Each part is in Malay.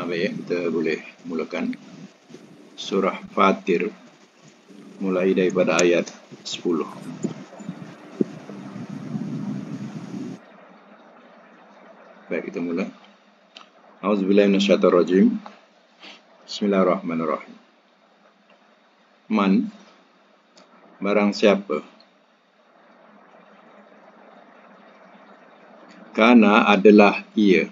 Baik, kita boleh mulakan surah Fatir mulai daripada ayat 10. Baik, kita mula. A'udzubillahi minasyaitonirrajim. Bismillahirrahmanirrahim. Man, barang siapa, kana adalah ia,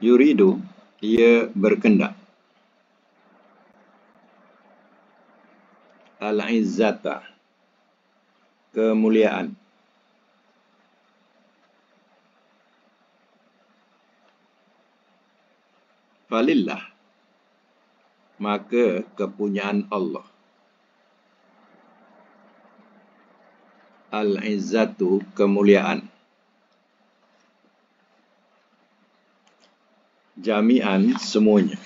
yuridu, ia berkendak, al-izzata, kemuliaan, falillah, maka kepunyaan Allah, al-izzatu, kemuliaan, jami'an, semuanya,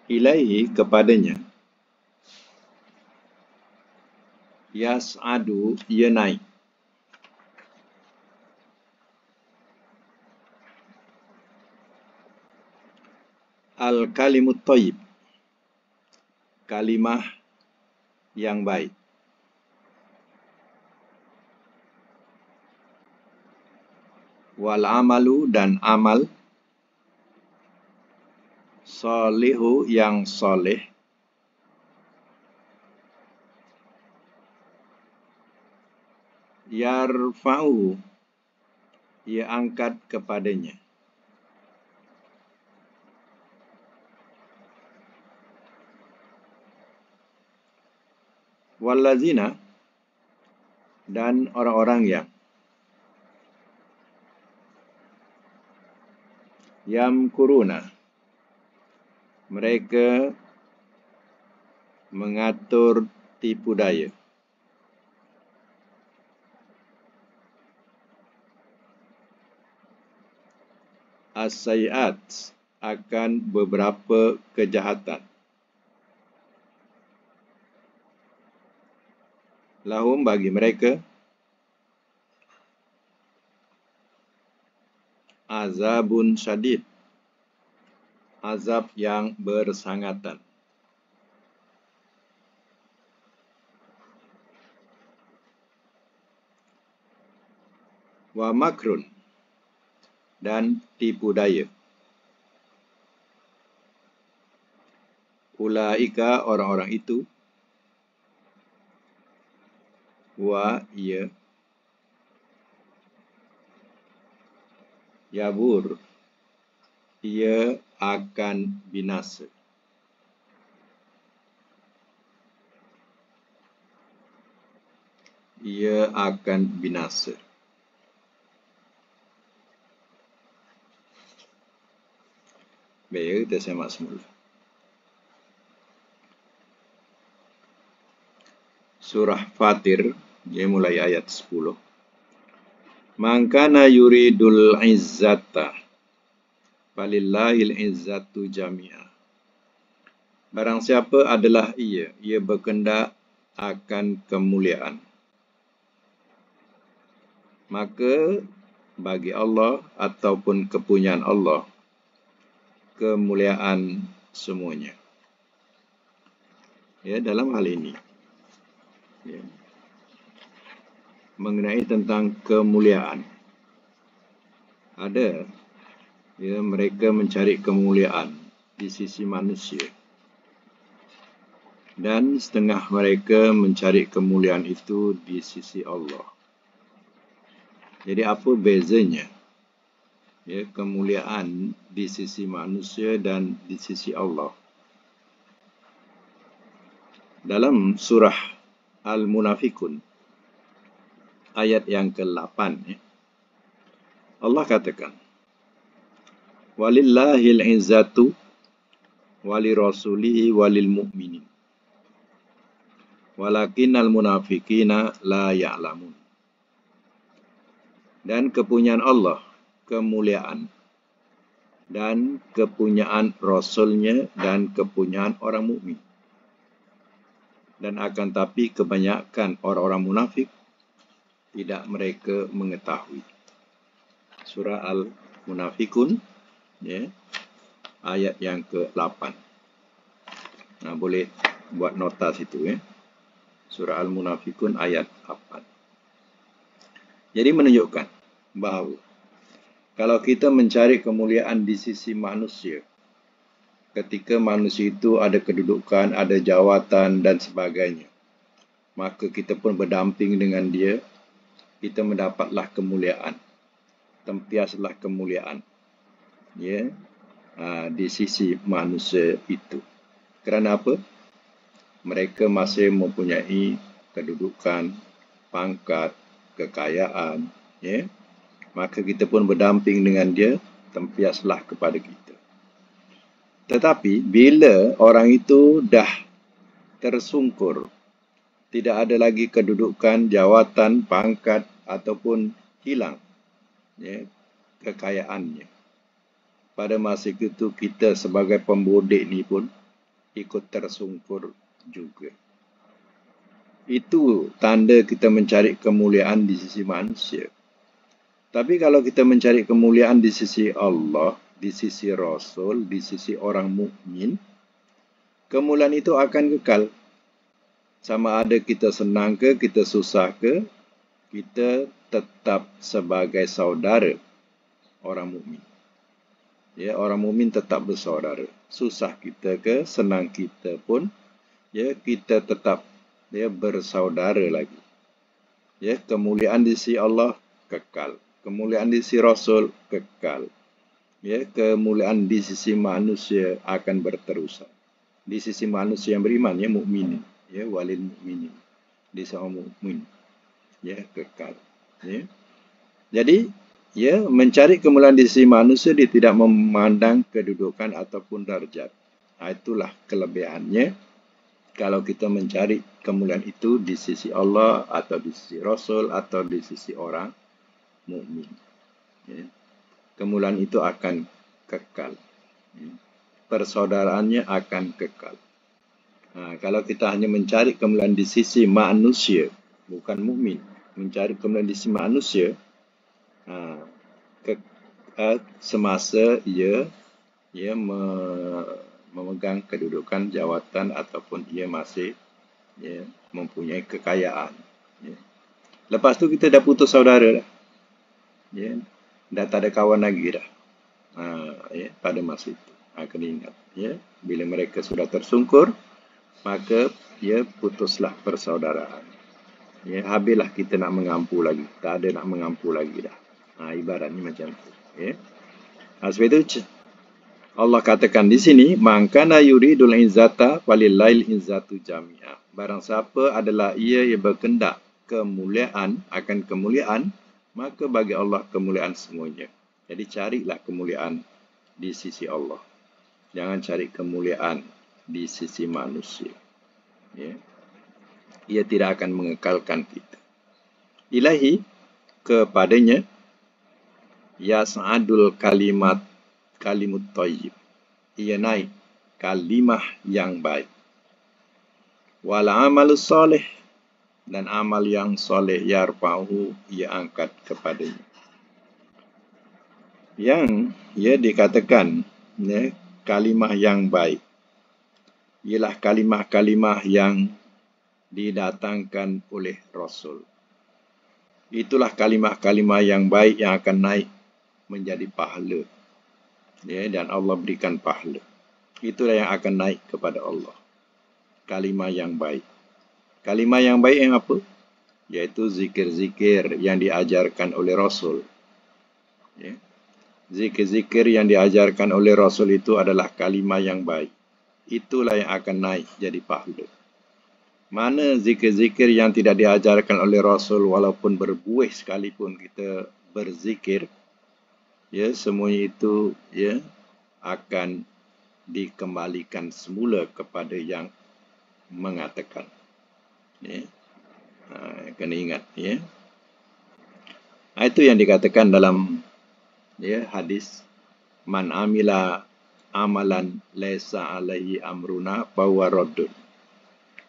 ilaihi, kepadanya, yas'adu, ia naik, al-kalimut thayyib, kalimah yang baik, wal amalu, dan amal, salihu, yang soleh, yarfa'u, ia angkat kepadanya, wallazina, dan orang-orang yang yamkuruna, mereka mengatur tipu daya, as-sayyi'at, akan beberapa kejahatan, lahum, bagi mereka, azabun syadid, azab yang bersangatan, wa makrun, dan tipu daya, ulaika, orang-orang itu, wa, ia, yabur, ia akan binasa, ia akan binasa. Baik, kita simak semula. Surah Fatir, dia mulai ayat 10. Man kana yuridul izzata, falillahil izzatu jami'a. Barang siapa adalah ia berkendak akan kemuliaan, maka bagi Allah ataupun kepunyaan Allah, kemuliaan semuanya. Ya, dalam hal ini, ya, mengenai tentang kemuliaan, ada, ya, mereka mencari kemuliaan di sisi manusia, dan setengah mereka mencari kemuliaan itu di sisi Allah. Jadi apa bezanya, ya, kemuliaan di sisi manusia dan di sisi Allah? Dalam surah Al-Munafikun, ayat yang ke-8, ya, Allah katakan, walillahil izzatu walirasulihi walil mu'minin walakinnal munafiqina la ya'lamun. Dan kepunyaan Allah, kemuliaan, dan kepunyaan Rasulnya, dan kepunyaan orang mukmin. Dan akan tapi kebanyakan orang-orang munafik tidak mereka mengetahui. Surah Al-Munafikun, ya, ayat yang ke-8. Nah, boleh buat nota situ, ya. Surah Al-Munafikun ayat 8. Jadi menunjukkan bahawa kalau kita mencari kemuliaan di sisi manusia, ketika manusia itu ada kedudukan, ada jawatan dan sebagainya, maka kita pun berdamping dengan dia, kita mendapatlah kemuliaan, tempiaslah kemuliaan, ya, di sisi manusia itu. Kerana apa? Mereka masih mempunyai kedudukan, pangkat, kekayaan, ya. Maka kita pun berdamping dengan dia, tempiaslah kepada kita. Tetapi bila orang itu dah tersungkur, tidak ada lagi kedudukan, jawatan, pangkat ataupun hilang, ya, kekayaannya, pada masa itu kita sebagai pembodek ni pun ikut tersungkur juga. Itu tanda kita mencari kemuliaan di sisi manusia. Tapi kalau kita mencari kemuliaan di sisi Allah, di sisi Rasul, di sisi orang mukmin, kemuliaan itu akan kekal. Sama ada kita senang ke, kita susah ke, kita tetap sebagai saudara orang mukmin. Ya, orang mukmin tetap bersaudara. Susah kita ke, senang kita pun, ya, kita tetap, ya, bersaudara lagi. Ya, kemuliaan di sisi Allah kekal. Kemuliaan di sisi Rasul kekal. Ya, kemuliaan di sisi manusia akan berterusan. Di sisi manusia yang beriman, ya, mukmin, ya, walil mukminin, di seorang mukmin, ya, kekal. Ya. Jadi, ya, mencari kemuliaan di sisi manusia, dia tidak memandang kedudukan ataupun darjat. Itulah kelebihannya kalau kita mencari kemuliaan itu di sisi Allah atau di sisi Rasul atau di sisi orang mukmin. Ya. Kemuliaan itu akan kekal. Ya. Persaudaraannya akan kekal. Kalau kita hanya mencari kemuliaan di sisi manusia, bukan mukmin, mencari kemuliaan di sisi manusia, semasa ia memegang kedudukan, jawatan ataupun ia masih, ya, mempunyai kekayaan. Ya. Lepas tu kita dah putus saudara dah. Ya. Dah tak ada kawan lagi dah. Ya, pada masa itu akan ingat, ya, bila mereka sudah tersungkur, maka, ya, putuslah persaudaraan. Ya, habislah kita nak mengampu lagi, tak ada nak mengampu lagi dah. Ibaratnya macam tu, ya. Sebab itu Allah katakan di sini, man kana yuridul izzata walillail izzatu jami'ah. Barang siapa adalah ia yang berkendak kemuliaan, akan kemuliaan, maka bagi Allah kemuliaan semuanya. Jadi carilah kemuliaan di sisi Allah. Jangan cari kemuliaan di sisi manusia. Ya. Ia tidak akan mengekalkan kita. Ilahi kepadanya yas'adul kalimut thayyib. Ia naik kalimah yang baik. Wal amalus soleh, dan amal yang soleh yarfa'uhu, ia angkat kepadanya. Yang, ya, dikatakan, ya, kalimah yang baik ialah kalimah-kalimah yang didatangkan oleh Rasul. Itulah kalimah-kalimah yang baik yang akan naik menjadi pahala. Ya, dan Allah berikan pahala. Itulah yang akan naik kepada Allah. Kalimah yang baik. Kalimah yang baik yang apa? Yaitu zikir-zikir yang diajarkan oleh Rasul. Ya. Zikir-zikir yang diajarkan oleh Rasul itu adalah kalimah yang baik. Itulah yang akan naik jadi pahala. Mana zikir-zikir yang tidak diajarkan oleh Rasul, walaupun berbuih sekalipun kita berzikir, ya, semuanya itu, ya, akan dikembalikan semula kepada yang mengatakan. Ya. Kena ingat, ya. Itu yang dikatakan dalam, ya, hadis, man amila amalan laisa alaihi amruna fahuwa raddun.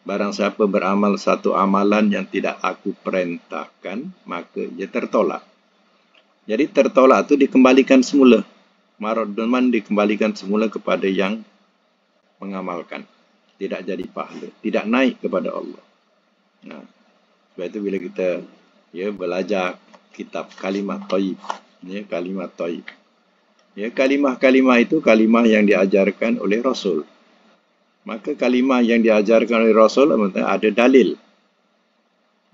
Barang siapa beramal satu amalan yang tidak aku perintahkan, maka ia tertolak. Jadi tertolak itu dikembalikan semula. Maradun dikembalikan semula kepada yang mengamalkan. Tidak jadi pahala. Tidak naik kepada Allah. Nah, sebab itu bila kita belajar kitab kalimat thayyib, kalimat thayyib. Kalimah-kalimah itu kalimah yang diajarkan oleh Rasul. Maka kalimah yang diajarkan oleh Rasul ada dalil.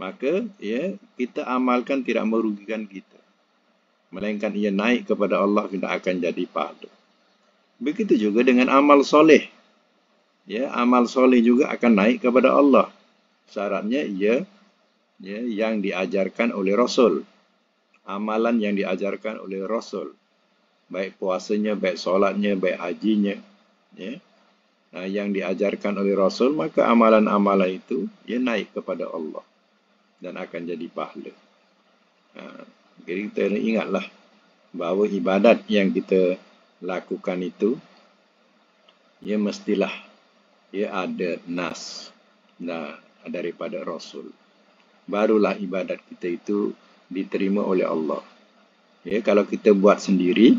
Maka kita amalkan tidak merugikan kita. Melainkan ia naik kepada Allah, tidak akan jadi pahala. Begitu juga dengan amal soleh. Amal soleh juga akan naik kepada Allah. Syaratnya yang diajarkan oleh Rasul. Amalan yang diajarkan oleh Rasul. Baik puasanya, baik solatnya, baik hajinya. Yang diajarkan oleh Rasul, maka amalan-amalan itu naik kepada Allah dan akan jadi pahala. Jadi kita ingatlah bahawa ibadat yang kita lakukan itu mestilah ada nas daripada Rasul. Barulah ibadat kita itu diterima oleh Allah. Kalau kita buat sendiri,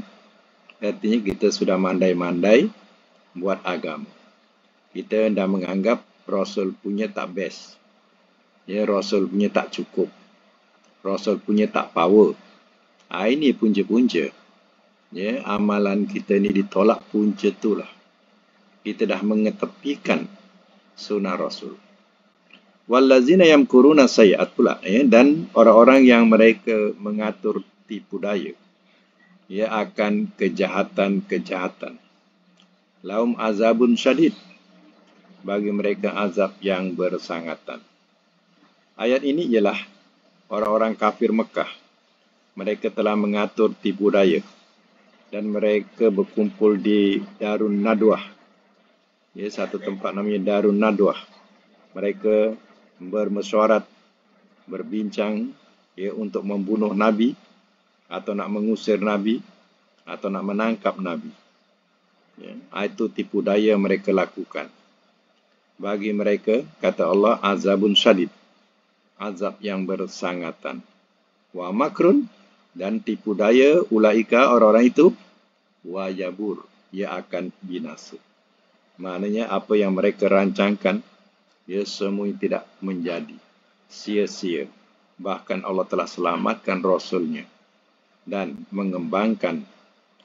artinya kita sudah mandai-mandai buat agama. Kita dah menganggap Rasul punya tak best. Rasul punya tak cukup. Rasul punya tak power. Ini punca-punca. Amalan kita ni ditolak punca itulah. Kita dah mengetepikan sunnah Rasul. Wallazina yamkuruna sayyi'at pula. Dan orang-orang yang mereka mengatur tipu daya. Akan kejahatan-kejahatan. Lahum azabun syadid. Bagi mereka azab yang bersangatan. Ayat ini ialah orang-orang kafir Mekah. Mereka telah mengatur tipu daya. Dan mereka berkumpul di Darun Nadwah. Satu tempat namanya Darun Nadwah. Mereka bermesyuarat, berbincang untuk membunuh Nabi, atau nak mengusir Nabi, atau nak menangkap Nabi. Itu tipu daya mereka lakukan. Bagi mereka, kata Allah, azabun syadid. Azab yang bersangatan. Wa makrun, dan tipu daya ulaika orang-orang itu, wa yabur, ia akan binasa. Maknanya apa yang mereka rancangkan, semua tidak menjadi. Sia-sia. Bahkan Allah telah selamatkan Rasulnya dan mengembangkan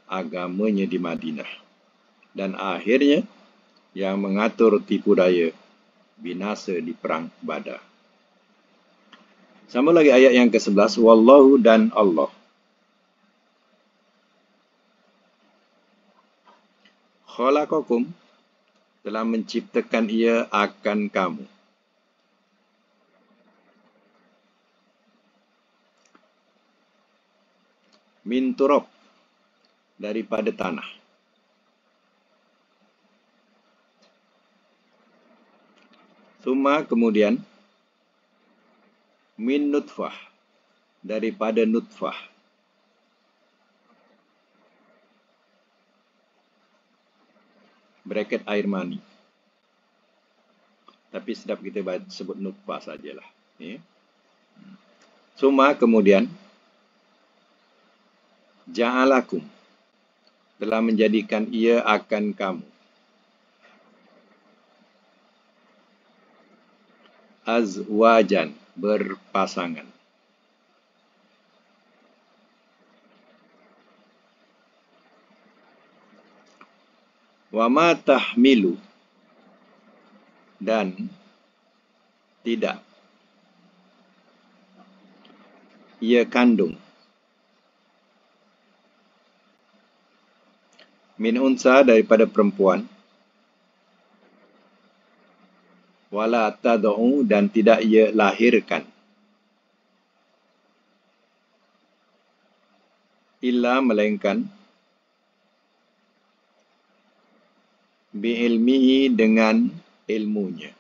agamanya di Madinah. Dan akhirnya, yang mengatur tipu daya binasa di perang Badar. Sama lagi ayat yang ke-11, wallahu dan Allah. Khalaqakum, telah menciptakan ia akan kamu. Min turab, daripada tanah. Summa, kemudian, min nutfah, daripada nutfah. Bracket air mani. Tapi sedap kita sebut nutfah sajalah. Summa, kemudian, ja'alakum, telah menjadikan ia akan kamu. Azwajan, berpasangan. Wa ma tahmilu, dan tidak ia kandung. Min unsa, daripada perempuan. Wala tad'u, dan tidak ia lahirkan. Illa, melainkan, bi'ilmihi, dengan ilmunya.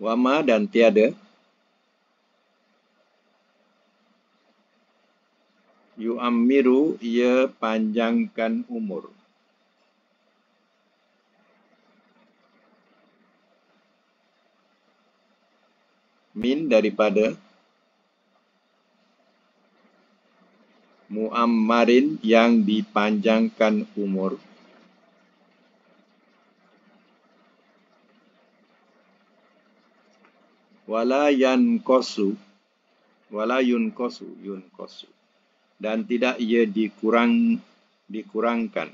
Wama, dan tiada, Yu'ammiru, ia panjangkan umur. Min, daripada mu'ammarin, yang dipanjangkan umur. Wala yunkosu, dan tidak ia dikurangkan.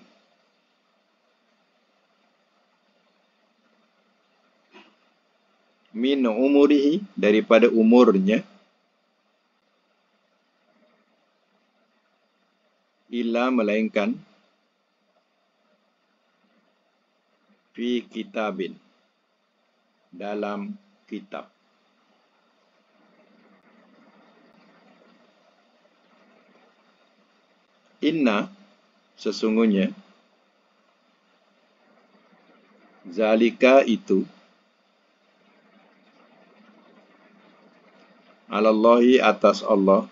Min umurihi, daripada umurnya. Illa, melainkan. Fi kitabin, dalam kitab. Inna, sesungguhnya. Zalika, itu. Alallahi, atas Allah.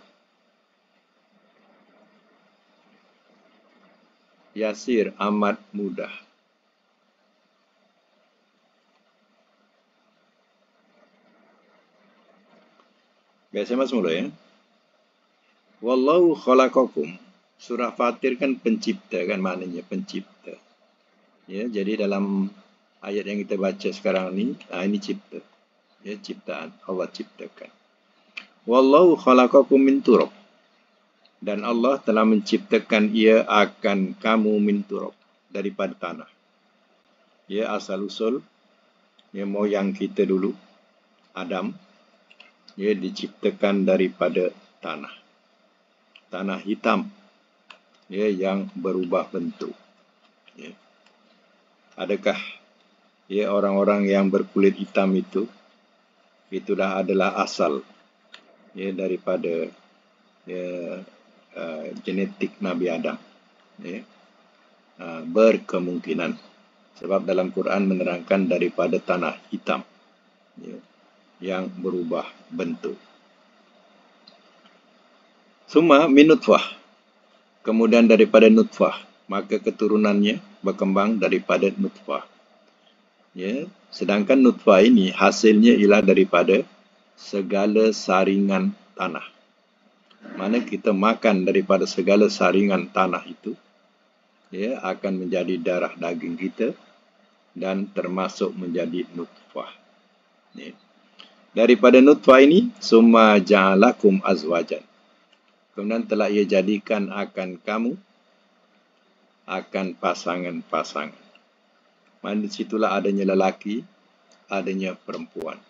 Yasir, amat mudah. Biasa mas mula ya. Wallahu khalaqakum. Surah Fatir kan pencipta, kan maknanya pencipta. Ya, jadi dalam ayat yang kita baca sekarang ni, ini cipta. Ya, ciptaan. Allah ciptakan. Wallahu khalaqakum min turab. Dan Allah telah menciptakan ia akan kamu min turab, daripada tanah. Ya, asal usul, ya, moyang kita dulu, Adam, ya, diciptakan daripada tanah. Tanah hitam, ya, yang berubah bentuk. Ya. Adakah, ya, orang-orang yang berkulit hitam itulah adalah asal, ya, daripada, ya, genetik Nabi Adam. Ya. Berkemungkinan. Sebab dalam Quran menerangkan daripada tanah hitam, ya, yang berubah bentuk. Summa min nutfah. Kemudian daripada nutfah, maka keturunannya berkembang daripada nutfah. Ya, sedangkan nutfah ini hasilnya ialah daripada segala saringan tanah. Mana kita makan daripada segala saringan tanah itu, ya, akan menjadi darah daging kita dan termasuk menjadi nutfah. Ya. Daripada nutfah ini, summa ja'alakum azwajan. Kemudian telah ia jadikan akan kamu akan pasangan-pasangan. Mana di situlah adanya lelaki, adanya perempuan.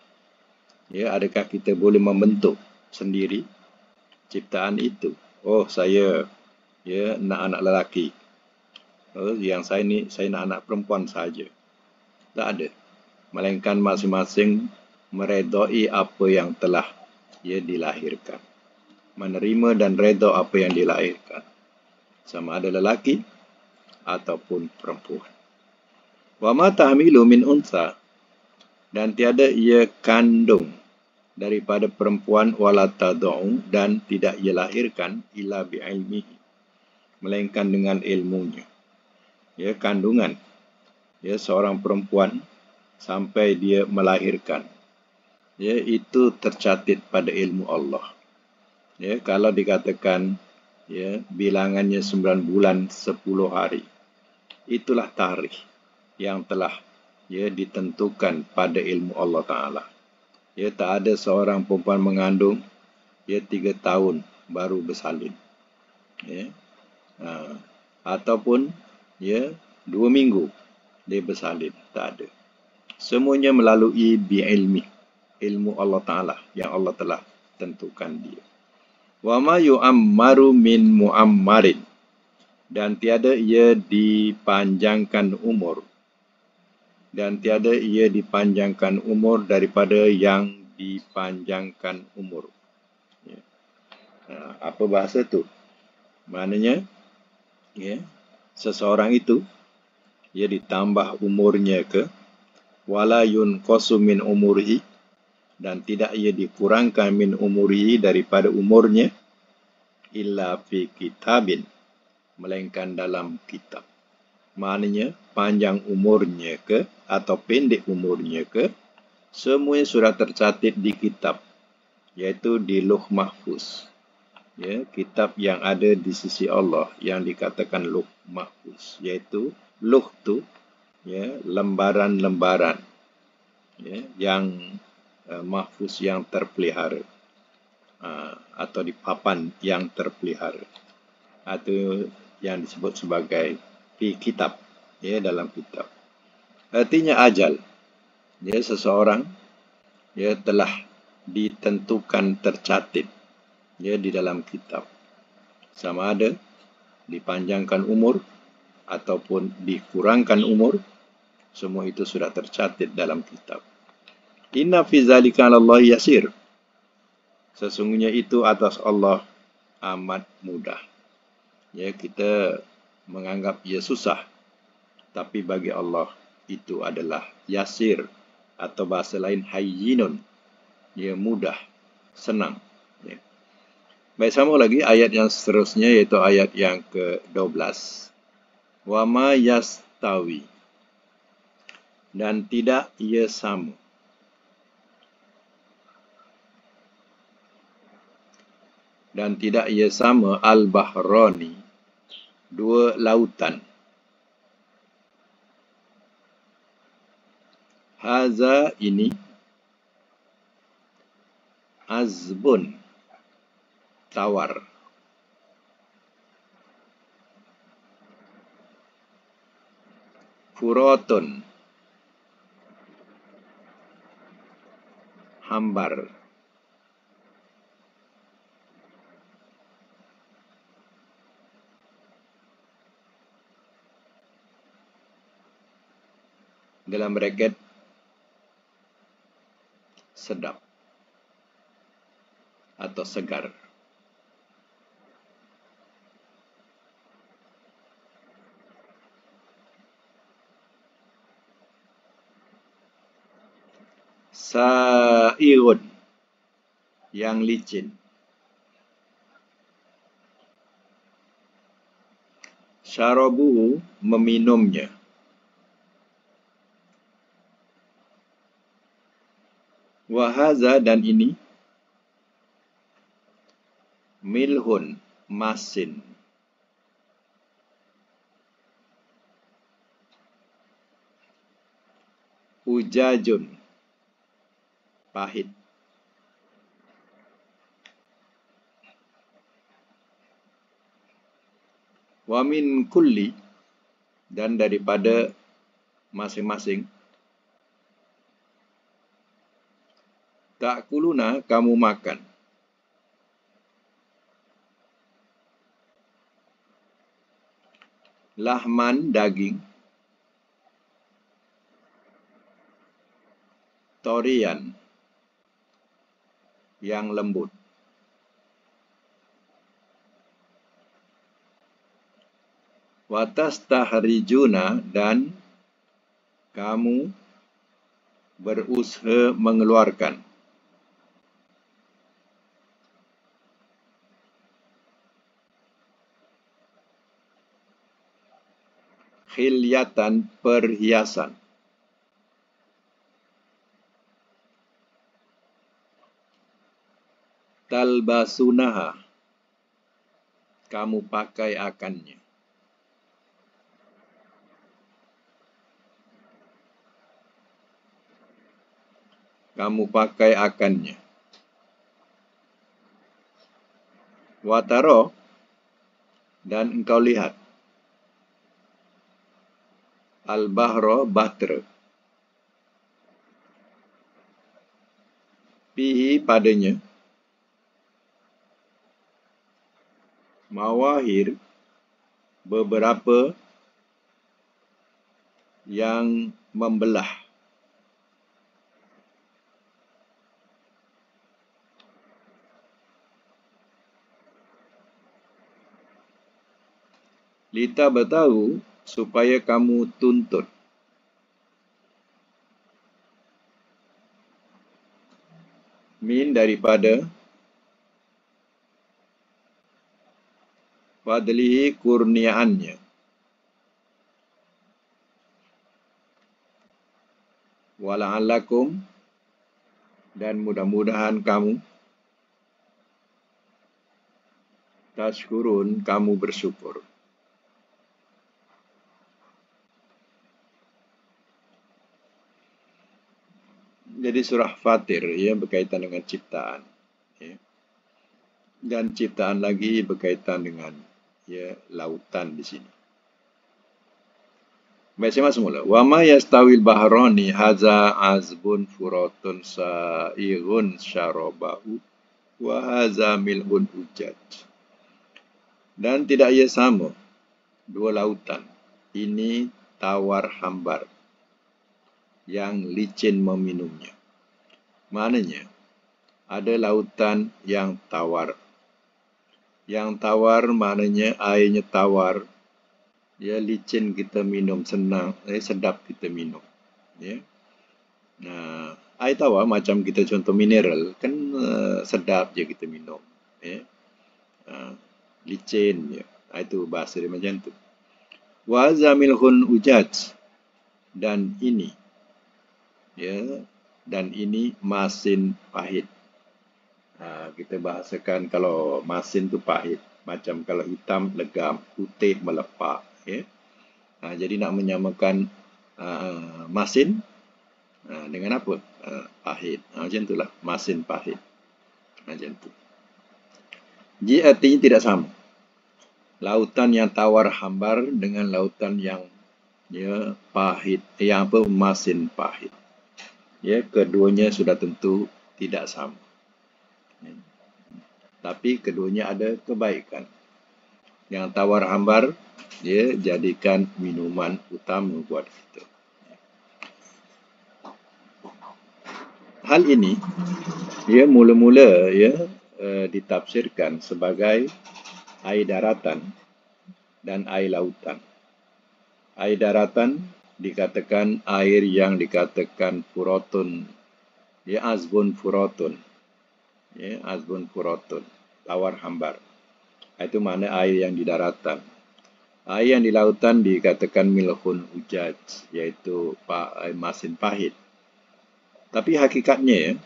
Ya, adakah kita boleh membentuk sendiri ciptaan itu? Oh, saya, ya, nak anak lelaki. Oh, yang saya nak anak perempuan saja. Tak ada. Melainkan masing-masing meredai apa yang telah ia dilahirkan. Menerima dan redha apa yang dilahirkan. Sama ada lelaki ataupun perempuan. Wa ma tahmilu min unsa, dan tiada ia kandung daripada perempuan, wala tad'u, dan tidak ia lahirkan illa bi ilmihi, melainkan dengan ilmunya. Ya, kandungan, ya, seorang perempuan sampai dia melahirkan, ya, itu tercatat pada ilmu Allah. Ya, kalau dikatakan, ya, bilangannya 9 bulan 10 hari, itulah tarikh yang telah, ya, ditentukan pada ilmu Allah Ta'ala. Ya, tak ada seorang perempuan mengandung, ya, 3 tahun baru bersalin. Ya. Ataupun, ya, 2 minggu dia bersalin. Tak ada. Semuanya melalui bi'ilmi, ilmu Allah Ta'ala yang Allah telah tentukan dia. Wa ma yu'ammaru min mu'ammarin, dan tiada ia dipanjangkan umur, dan tiada ia dipanjangkan umur daripada yang dipanjangkan umur. Ya. Apa bahasa tu? Maknanya, ya, seseorang itu, ia ditambah umurnya ke, wala yunqasu min umurihi, dan tidak ia dikurangkan min umurihi daripada umurnya, illa fi kitabin, melainkan dalam kitab. Maknanya panjang umurnya ke atau pendek umurnya ke, semuanya sudah tercatat di kitab, iaitu di Lauh Mahfuz. Ya, kitab yang ada di sisi Allah yang dikatakan Lauh Mahfuz, iaitu Lauh tu ya, lembaran-lembaran ya, yang mahfuz yang terpelihara, atau di papan yang terpelihara, atau yang disebut sebagai kitab ya, dalam kitab. Artinya ajal ya, seseorang ya telah ditentukan, tercatat ya di dalam kitab, sama ada dipanjangkan umur ataupun dikurangkan umur, semua itu sudah tercatat dalam kitab. Inna fi zalika 'alallahi yasir. Sesungguhnya itu atas Allah amat mudah. Ya, kita menganggap ia susah, tapi bagi Allah itu adalah yasir, atau bahasa lain hayyinun. Ya, mudah, senang. Ya. Baik, sama lagi ayat yang seterusnya, iaitu ayat yang ke-12. Wa ma yastawi, dan tidak ia sama. Dan tidak ia sama al-bahrani, dua lautan. Haza ini, azbun, tawar. Furatun, hambar. Dalam bracket, sedap atau segar. Sa'irun, yang licin. Syarabuhu, meminumnya. Wahaza, dan ini. Milhun, masin. Ujajun, pahit. Wa min kulli, dan daripada masing-masing. Ta'kuluna, kamu makan. Lahman, daging. Torian, yang lembut. Watastahrijuna, dan kamu berusaha mengeluarkan. Khilyatan, perhiasan. Talbasunaha, kamu pakai akannya. Kamu pakai akannya. Wataro, dan engkau lihat. Al-bahro, bahtera. Fihi, padanya. Mawahir, beberapa yang membelah. Lita bertahu, supaya kamu tuntut. Min, daripada. fadlihi, kurniaannya, wala'allakum, dan mudah-mudahan kamu tashkurun, kamu bersyukur. Jadi surah Fatir ya berkaitan dengan ciptaan, ya. Dan ciptaan lagi berkaitan dengan ya lautan di sini. Baca semula. Wa ma yastawil bahrani hadza azbun furatun sa'ighun syarabahu wa hadza mil'un ujaj. Dan tidak ia sama dua lautan. Ini tawar hambar yang licin meminumnya. Maknanya ada lautan yang tawar. Yang tawar maknanya airnya tawar. Ya, licin kita minum, senang, sedap kita minum. Ya. Nah, air tawar macam kita contoh mineral, kan sedap je kita minum. Ya. Licin je. Itu bahasa dia macam tu. Wa zamilhun ujaj. Dan ini. Ya. Dan ini masin pahit. Kita bahasakan kalau masin tu pahit. Macam kalau hitam legam, putih melepak. Ya. Jadi nak menyamakan masin dengan apa? Pahit. Macam itulah masin pahit. Macam tu. Jadi artinya tidak sama. Lautan yang tawar hambar dengan lautan yang ya pahit, yang apa masin pahit. Ya, keduanya sudah tentu tidak sama. Ya. Tapi keduanya ada kebaikan. Yang tawar hambar, ya, jadikan minuman utama buat kita. Hal ini, ya, mula-mula ya ditafsirkan sebagai air daratan dan air lautan. Air daratan dikatakan air yang dikatakan furatun, ya, azbun furatun, ya, azbun furatun, tawar hambar. Itu makna air yang di daratan. Air yang di lautan dikatakan milhun ujaj, iaitu air masin pahit. Tapi hakikatnya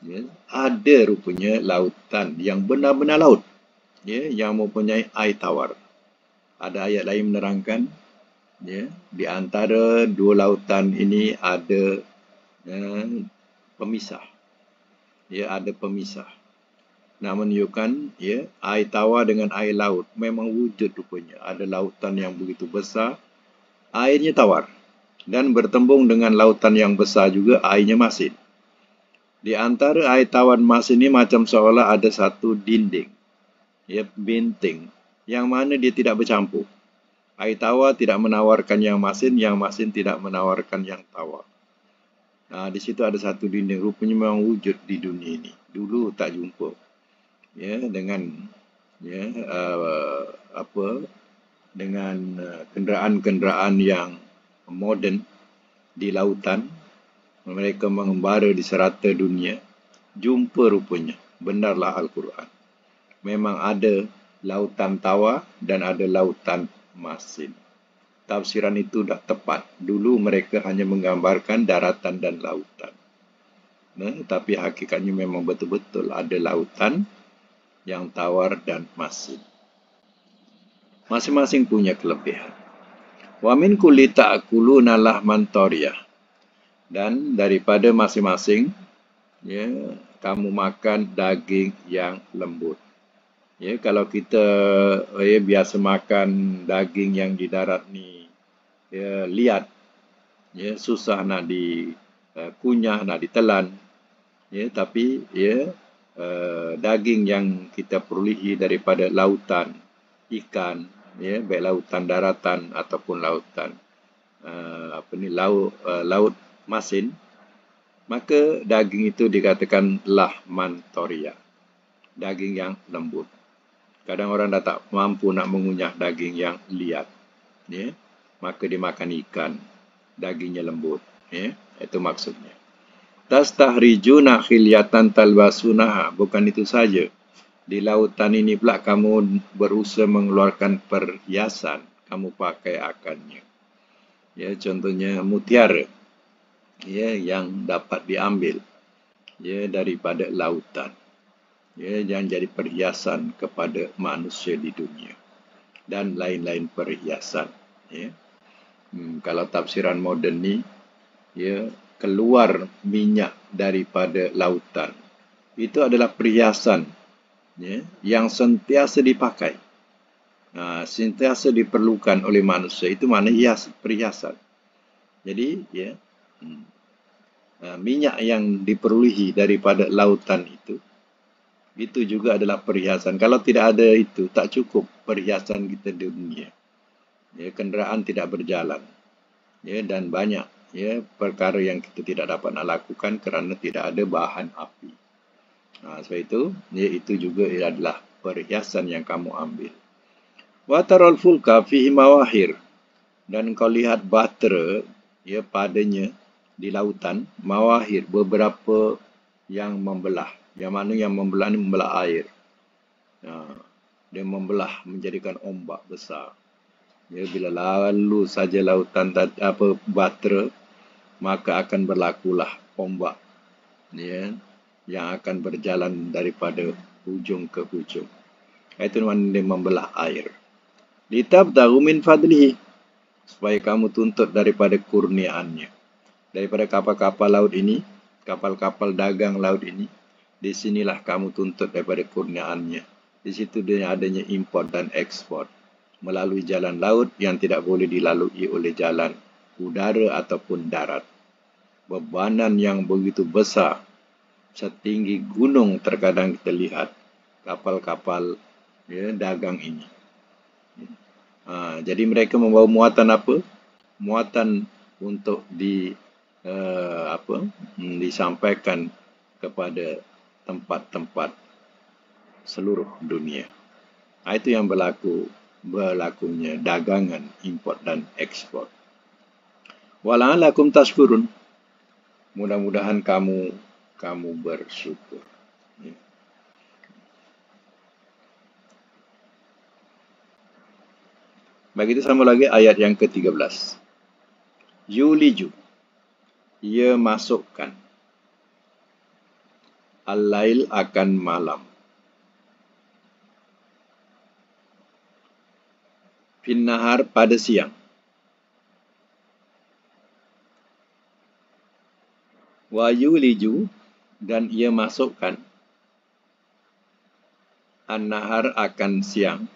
ya, ada rupanya lautan yang benar-benar laut, ya, yang mempunyai air tawar. Ada ayat lain menerangkan, ya, di antara dua lautan ini ada pemisah. Ya, ada pemisah. Nak menunjukkan ya, air tawar dengan air laut memang wujud rupanya. Ada lautan yang begitu besar, airnya tawar. Dan bertembung dengan lautan yang besar juga, airnya masin. Di antara air tawar masin ini macam seolah ada satu dinding, ya, binting, yang mana dia tidak bercampur. Air tawar tidak menawarkan yang masin tidak menawarkan yang tawar. Di situ ada satu dinding, rupanya memang wujud di dunia ini. Dulu tak jumpa. Ya, dengan ya dengan kenderaan-kenderaan yang moden di lautan, mereka mengembara di serata dunia, jumpa rupanya benarlah Al-Quran. Memang ada lautan tawar dan ada lautan masin. Tafsiran itu dah tepat. Dulu mereka hanya menggambarkan daratan dan lautan. Tapi hakikatnya memang betul-betul ada lautan yang tawar dan masin. Masing-masing punya kelebihan. Wa min kulli ta'kuluna lahman tariyah. Dan daripada masing-masing ya, kamu makan daging yang lembut. Ya, kalau kita biasa makan daging yang di darat ni ya, liat, ya, susah nak dikunyah, nak ditelan. Ya, tapi ya, daging yang kita perolehi daripada lautan ikan, ya, baik lautan daratan ataupun lautan laut masin, maka daging itu dikatakan lahman tariyah, daging yang lembut. Kadang orang dah tak mampu nak mengunyah daging yang liat, ya, maka dimakan ikan, dagingnya lembut, ya, itu maksudnya. Tastahrijuna khilyatan talbasunaha, bukan itu saja. Di lautan ini pula kamu berusaha mengeluarkan perhiasan, kamu pakai akannya. Ya, contohnya mutiara, ya, yang dapat diambil, ya, daripada lautan, ya, yang jadi perhiasan kepada manusia di dunia dan lain-lain perhiasan. Ya. Kalau tafsiran moden ni, ya, keluar minyak daripada lautan, itu adalah perhiasan, ya, yang sentiasa dipakai, sentiasa diperlukan oleh manusia. Itu mana perhiasan. Jadi, ya, minyak yang diperolehi daripada lautan itu juga adalah perhiasan. Kalau tidak ada itu, tak cukup perhiasan kita di dunia. Ya, kenderaan tidak berjalan, ya, dan banyak, ya, perkara yang kita tidak dapat nak lakukan kerana tidak ada bahan api. Sebab itu, ya, itu juga adalah perhiasan yang kamu ambil. Wa taral fulka fihi mawahir, dan kau lihat bahtera, ya, padanya di lautan, mawahir, beberapa yang membelah. Yang mana yang membelah ni membelah air. Dia membelah menjadikan ombak besar. Ya, bila lalu saja lautan bahtera, maka akan berlakulah ombak, ya, yang akan berjalan daripada hujung ke hujung. Itu mana dia membelah air. Litabtaghu min fadlihi, supaya kamu tuntut daripada kurniaannya. Daripada kapal-kapal laut ini, kapal-kapal dagang laut ini, di sinilah kamu tuntut daripada kurniaannya. Di situ dia adanya import dan ekspor melalui jalan laut yang tidak boleh dilalui oleh jalan udara ataupun darat. Bebanan yang begitu besar, setinggi gunung terkadang kita lihat kapal-kapal, ya, dagang ini. Jadi mereka membawa muatan apa? Muatan untuk disampaikan kepada tempat-tempat seluruh dunia. Itu yang berlakunya dagangan, import dan ekspor. Wala'alakum tashkurun. Mudah-mudahan kamu bersyukur. Begitu sama lagi ayat yang ke-13. Yuliju, ia masukkan, al-lail akan malam, finnahar pada siang, wa yuliju, dan ia masukkan, an-nahar akan siang,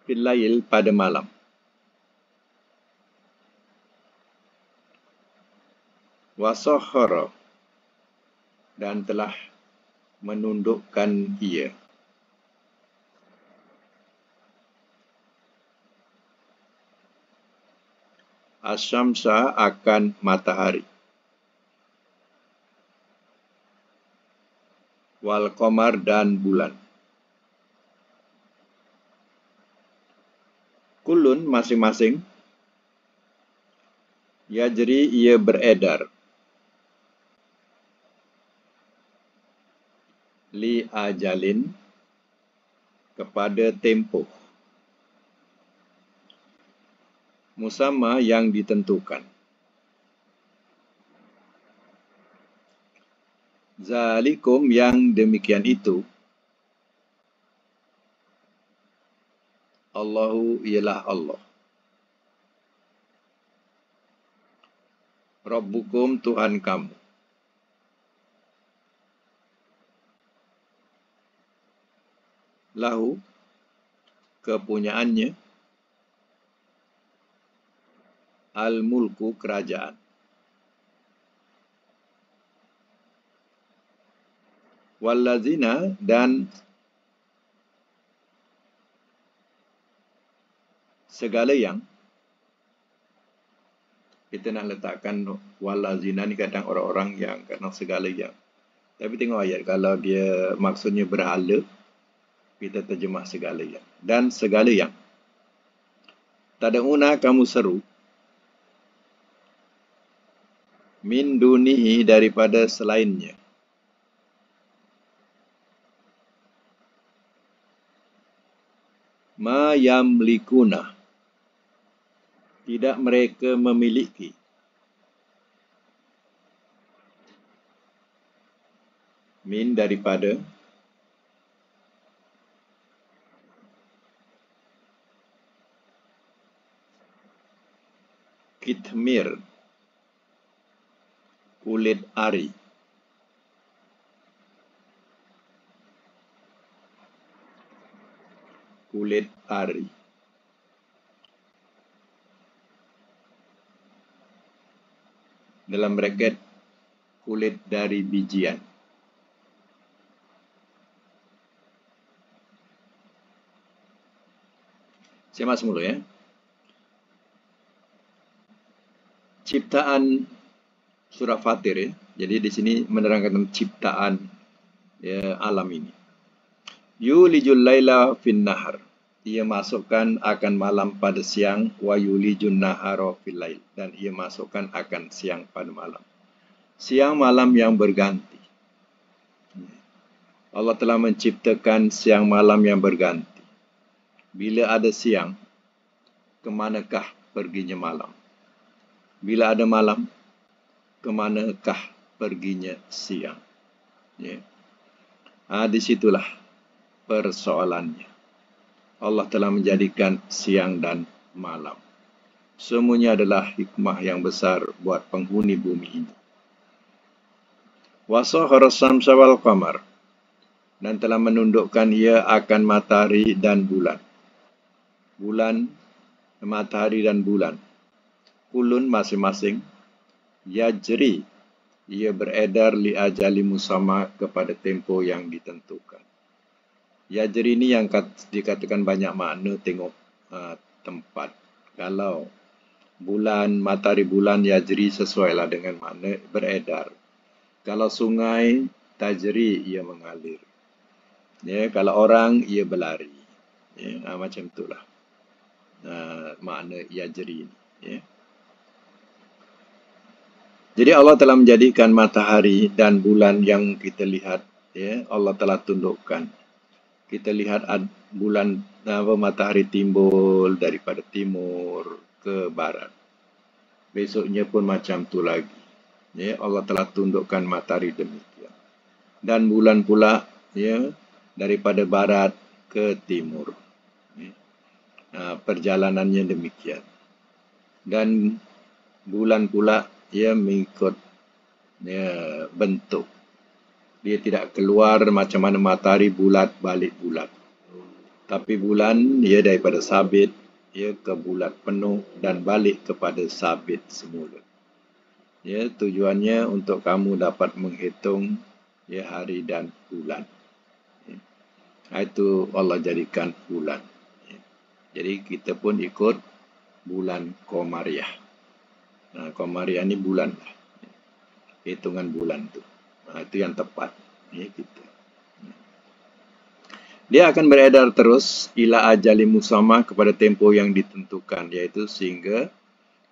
fil-lail pada malam. Wasahara, dan telah menundukkan ia, asyamsa akan matahari, wal qamar dan bulan. Kulun masing-masing, yajri ia beredar, li ajalin kepada tempoh, musamma yang ditentukan. Zalikum, yang demikian itu, Allahu ialah Allah, Rabbukum Tuhan kamu, lahu kepunyaannya, al-mulku kerajaan, wallazina dan segala yang, kita nak letakkan wallazina ni kadang orang-orang yang kadang segala yang. Tapi tengok ayat, kalau dia maksudnya berhala, kita terjemah segala yang. Dan segala yang. Tad'una, kamu seru, min dunihi, daripada selainnya, Ma yamlikuna, tidak mereka memiliki. Min daripada kitmir, kulit ari. Kulit ari. Dalam braket, kulit dari bijian. Saya masuk dulu ya. Ciptaan surah Fatir ya. Jadi di sini menerangkan ciptaan ya, alam ini. Yulijul laila fin nahar. Ia masukkan akan malam pada siang, wa yulijun nahara fil lail, dan ia masukkan akan siang pada malam. Siang malam yang berganti. Allah telah menciptakan siang malam yang berganti. Bila ada siang, kemanakah perginya malam? Bila ada malam, kemanakah perginya siang? Ya. Disitulah persoalannya. Allah telah menjadikan siang dan malam. Semuanya adalah hikmah yang besar buat penghuni bumi ini. Wasahara samsa wal qamar, dan telah menundukkan ia akan matahari dan bulan. Bulan, matahari dan bulan. Kulun masing-masing. Yajri, ia beredar li ajali musamma kepada tempo yang ditentukan. Yajri ini yang dikatakan banyak makna, tengok tempat. Kalau bulan, matahari bulan yajri sesuailah dengan makna beredar. Kalau sungai, tajri, ia mengalir. Ya, kalau orang, ia berlari. Ya, macam itulah makna yajri ini. Ya. Jadi Allah telah menjadikan matahari dan bulan yang kita lihat. Ya, Allah telah tundukkan. Kita lihat bulan matahari timbul daripada timur ke barat. Besoknya pun macam tu lagi. Ya, Allah telah tundukkan matahari demikian. Dan bulan pula ya, daripada barat ke timur. Ya. Perjalanannya demikian. Dan bulan pula ia mengikut ya, bentuk. Dia tidak keluar macam mana matahari bulat balik bulat. Tapi bulan ia daripada sabit ia ke bulat penuh dan balik kepada sabit semula. Ya, tujuannya untuk kamu dapat menghitung ya, hari dan bulan. Ya. Itu Allah jadikan bulan. Ya. Jadi kita pun ikut bulan Komariah. Komariah ni bulan lah. Hitungan bulan tu. Itu yang tepat. Ya, kita. Dia akan beredar terus ila ajali musamma kepada tempo yang ditentukan, iaitu sehingga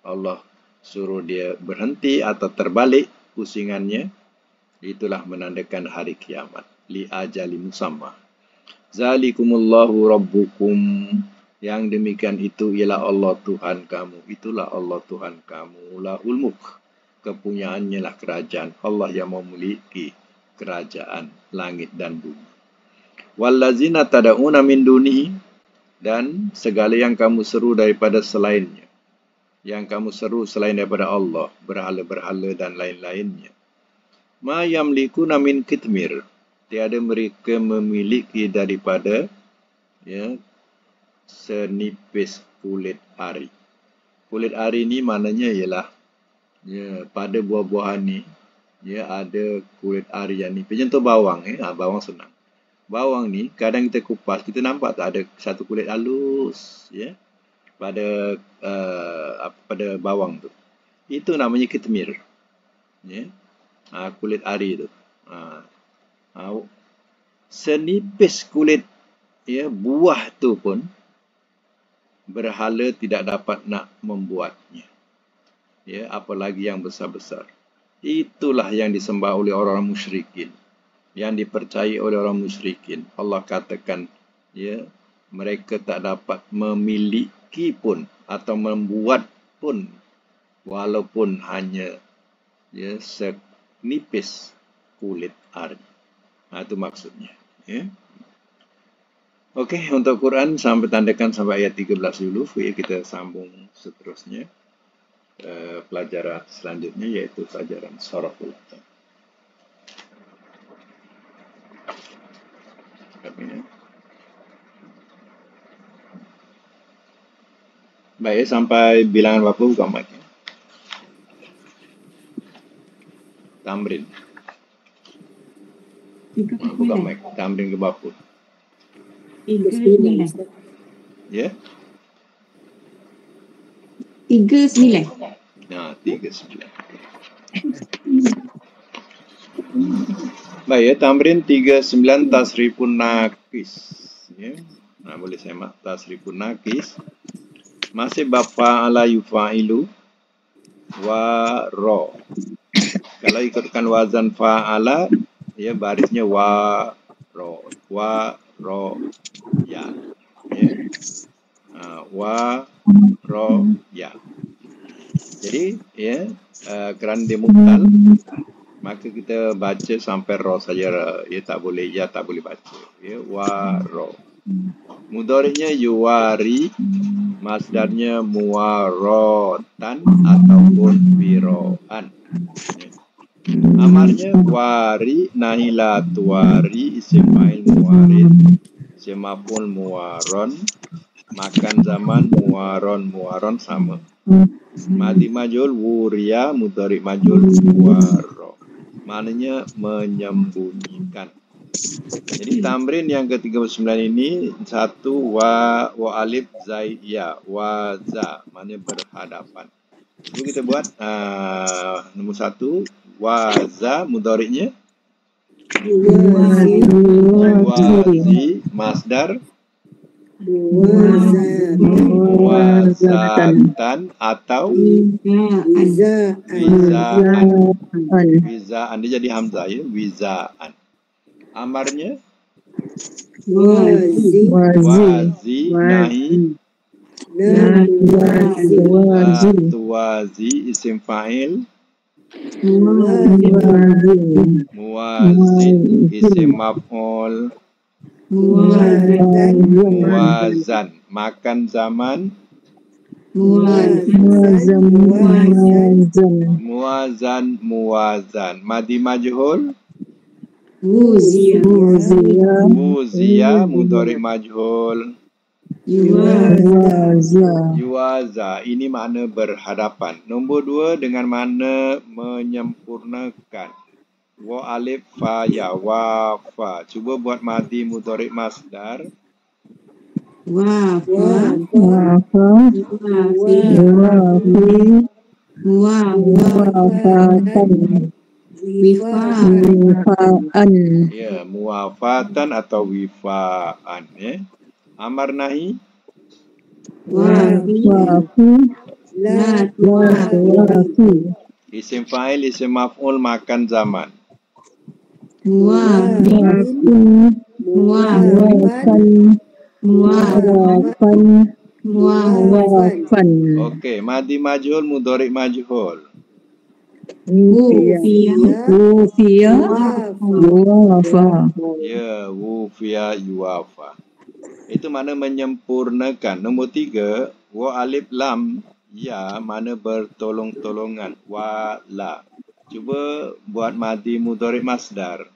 Allah suruh dia berhenti atau terbalik pusingannya. Itulah menandakan hari kiamat. Li ajali musamma. Zalikumullahu rabbukum. Yang demikian itu ialah Allah Tuhan kamu. Itulah Allah Tuhan kamu. Lahul mulk. Kepunyaannya lah kerajaan. Allah yang memiliki kerajaan langit dan bumi. Wallazina tada'una min dunihi, dan segala yang kamu seru daripada selainnya. Yang kamu seru selain daripada Allah, berhala-berhala dan lain-lainnya. Ma yamlikuna min kitmir, tiada mereka memiliki daripada ya, senipis kulit ari. Kulit ari ni maknanya ialah ya, pada buah-buahan ni ya, ada kulit ari yang ni. Contoh bawang, bawang senang. Bawang ni kadang kita kupas, kita nampak tak ada satu kulit halus ya, pada pada bawang tu. Itu namanya kitmir. Ya. Kulit ari tu. Senipis kulit ya, buah tu pun berhala tidak dapat nak membuatnya. Ya, apalagi yang besar-besar. Itulah yang disembah oleh orang musyrikin. Yang dipercayai oleh orang musyrikin. Allah katakan ya, mereka tak dapat memiliki pun atau membuat pun walaupun hanya senipis kulit ari. Itu maksudnya. Ya. Okey, untuk Quran sampai tandakan sampai ayat 13 dulu. Kita sambung seterusnya. Pelajaran selanjutnya iaitu pelajaran Sharaful Adhan. Baik, sampai bilangan berapa buka mic? Tamrin. Buka mic. Tamrin ke berapa? 39. Ya? 39. Nah, 39. Baik, ya, Tamrin 39 tasrifun nakis. Ya. Nah, boleh semak tasrifun nakis. Masih bapa ala yufa'ilu wa ro. Kalau ikutkan wazan fa'ala, ya barisnya wa ro ya. Wa ro ya. Jadi ya kerana dia mubtal, maka kita baca sampai ro saja. Ya tak boleh baca. Ya wa ro. Mudhari'nya yuwari, masdarnya muwarotan ataupun wiroan. Amarnya wari, nahila tuwari, isim fa'il muwarid, isim maf'ul muwaron, makan zaman muwaron sama. Madi majul wuria, mudhari majul waro. Maknanya menyembunyikan. Jadi tamrin yang ke-39 ini satu wa alif zai ya wa za, maknanya berhadapan. Jadi kita buat nombor 1 wa za, mudhari'nya wazi, masdar wazatan atau wizaan. Dia jadi hamzah ya, wizaan. Amarnya wazi, nahi tuwazi, isim fa'il muwazin, isim maf'ul muwazan, makan zaman muwazan, madi majhul wuzia, mudhari majhul yuwaza. Ini makna berhadapan. Nombor 2 dengan makna menyempurnakan. Wa alif fa ya wa fa. Cuba buat madi mudhari masdar. Ya, muwafatan atau wifaan ya. Amar nahi isim fa'il, isim maf'ul, makan zaman Okey, madi majhul, mudhari majhul. Ya, wufiya yuwafa. Itu mana menyempurnakan. Nombor 3, wa alif lam ya, mana bertolong-tolongan. Wa la. Cuba buat madi mudhari masdar.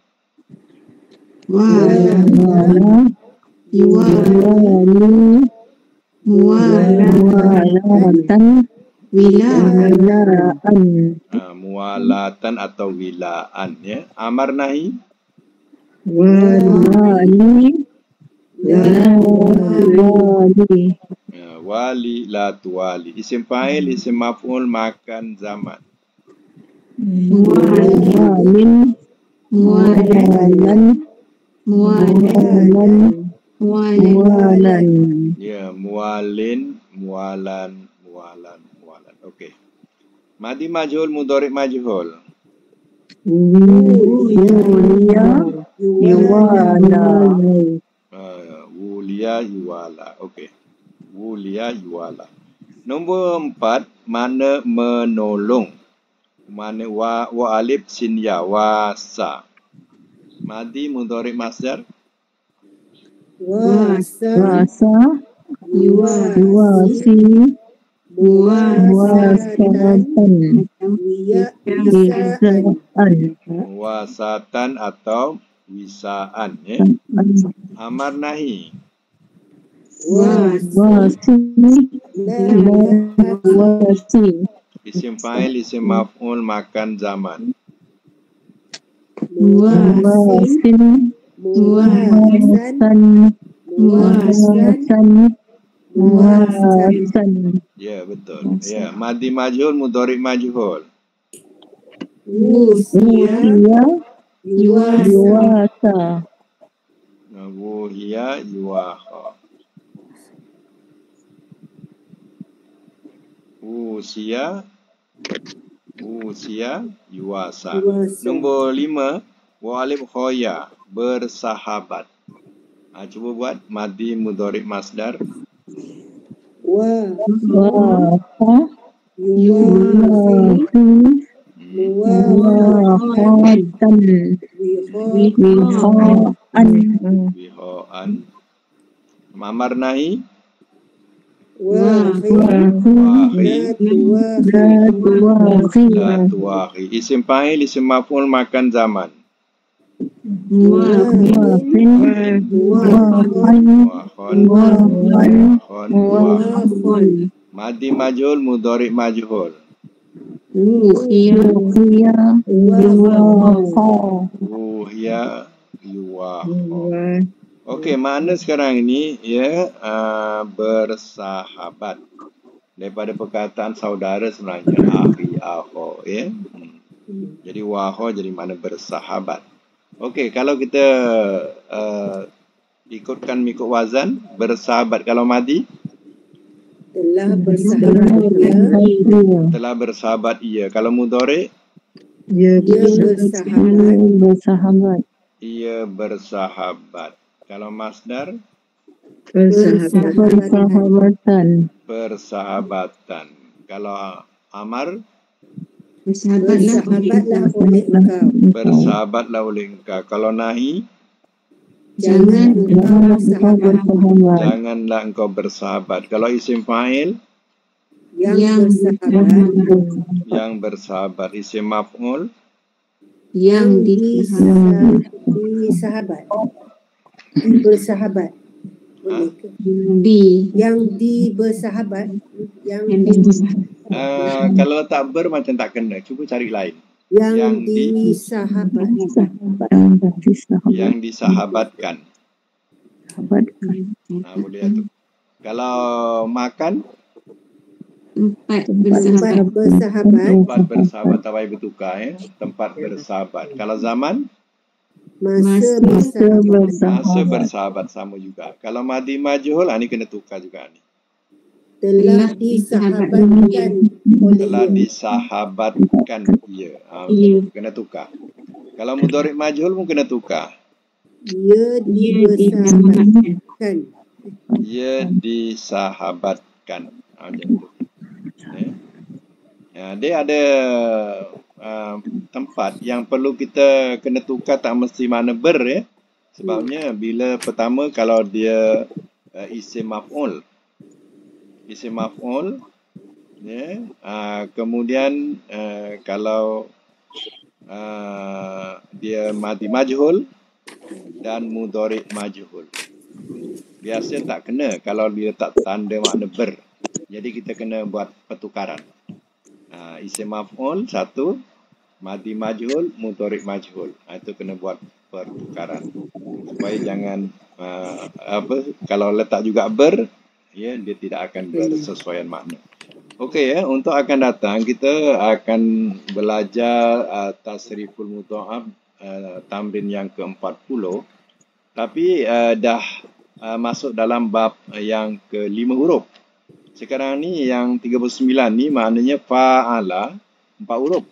Muwalatan atau wilaan ya. Amar nahi wali la tuwali. Isim fa'il, isim maf'ul, makan zaman. Ya, muwalan. Okey. Madi majhul, mudhari majhul. wulia yuwala. Okey. Wulia yuwala. Nombor 4, mana menolong. Mana wa alif sin ya wasa. Madi mudhari masdar. Wasa Yuwasi. yuwasi muwasatan wisaan Muwasatan atau wisaan. Amar nahi. wasi wasi Isim fa'il, isim maf'ul, makan zaman. muwasin muwasan Ya, betul. Ya, madi majhul, mudhari majhul. usia yuwasa Wuhiya yuwaha. Usia yuwasa. Nombor 5, wa alif khoya, bersahabat. Cuba buat madi mudhari masdar. wasa yuwasi muwafatan wihaan Wihoan. Mamar nahi. wahi Tuwahi. Isim fa'il, isim maf'ul, makan zaman. Wahon. Madi majhul, mudhari majhul. Wuhiya yuwaha. Okey, makna sekarang ini ya bersahabat. Daripada perkataan saudara sebenarnya akhi, akho ya. Jadi waho jadi makna bersahabat. Okey, kalau kita ikutkan mengikut wazan, bersahabat kalau madi telah bersahabat ia. Kalau mudhari ia bersahabat. Kalau masdar persahabatan. Kalau amar bersahabatlah oleh engkau. Kalau nahi janganlah engkau bersahabat. Kalau isim fa'il yang bersahabat. Isim maf'ul bersahabat. Boleh ke? Yang bersahabat. Kalau tak ber macam tak kena. Cuba cari lain. Yang disahabat. Yang disahabatkan. Boleh tu. Kalau makan Tempat bersahabat. tempat bersahabat tak payah bertukar ya. Tempat bersahabat. Kalau zaman Masa bersahabat sama juga. Kalau madi majhul ni kena tukar juga ni. telah disahabatkan oleh Telah dia. disahabatkan ia. Kena tukar. Kalau mudhari majhul pun kena tukar. Ia dibersahabatkan. Ia disahabatkan. Macam tu. Dia ada tempat yang perlu kita kena tukar, tak mesti makna ber ya. Sebabnya bila pertama kalau dia isim maf'ul. Isim maf'ul ya, kemudian kalau dia madi majhul dan mudhari majhul. Biasa tak kena kalau dia tak tanda makna ber. Jadi kita kena buat pertukaran. Isim maf'ul satu, madi majhul, mudhari majhul. Itu kena buat pertukaran. Supaya jangan kalau letak juga ber, ya dia tidak akan bersesuaian makna. Okey ya, untuk akan datang kita akan belajar tasriful mudha'af tamrin yang ke-40. Tapi dah masuk dalam bab yang ke-5 huruf. Sekarang ni yang 39 ni maknanya fa'ala 4 huruf.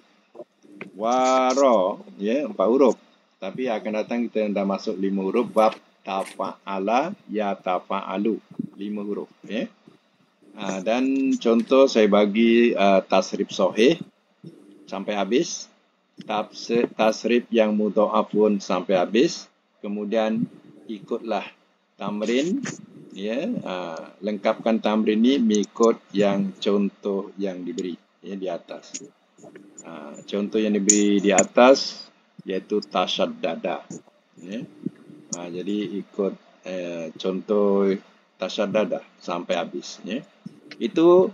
Wara ya 4 huruf. Tapi akan datang kita dah masuk 5 huruf bab tafa'ala, yatafa'alu. 5 huruf. Ya. Dan contoh saya bagi tasrif sahih sampai habis. Tasrif yang mudha'afun sampai habis. Kemudian ikutlah tamrin. Ya, lengkapkan tamrin ini mengikut yang contoh yang diberi ya, di atas. Contoh yang diberi di atas iaitu tasyaddada. Ya. Jadi ikut contoh tasyaddada sampai habis. Ya. Itu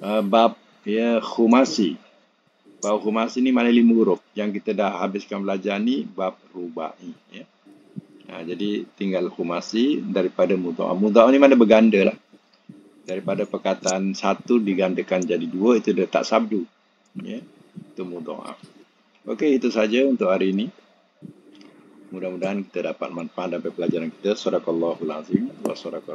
bab ya, khumasi. Bab khumasi ni mana 5 huruf. Yang kita dah habiskan belajar ni bab rubai. Ya. Jadi tinggal khumasi daripada mudha'af. Mudha'af ni mana berganda lah. Daripada perkataan 1 digandakan jadi 2, itu dah tak sabdu. Ya. Itu mudha'af. Okey, itu saja untuk hari ini. Mudah-mudahan kita dapat manfaat dari pelajaran kita. Sadaqallahul azim wa sadaqallahu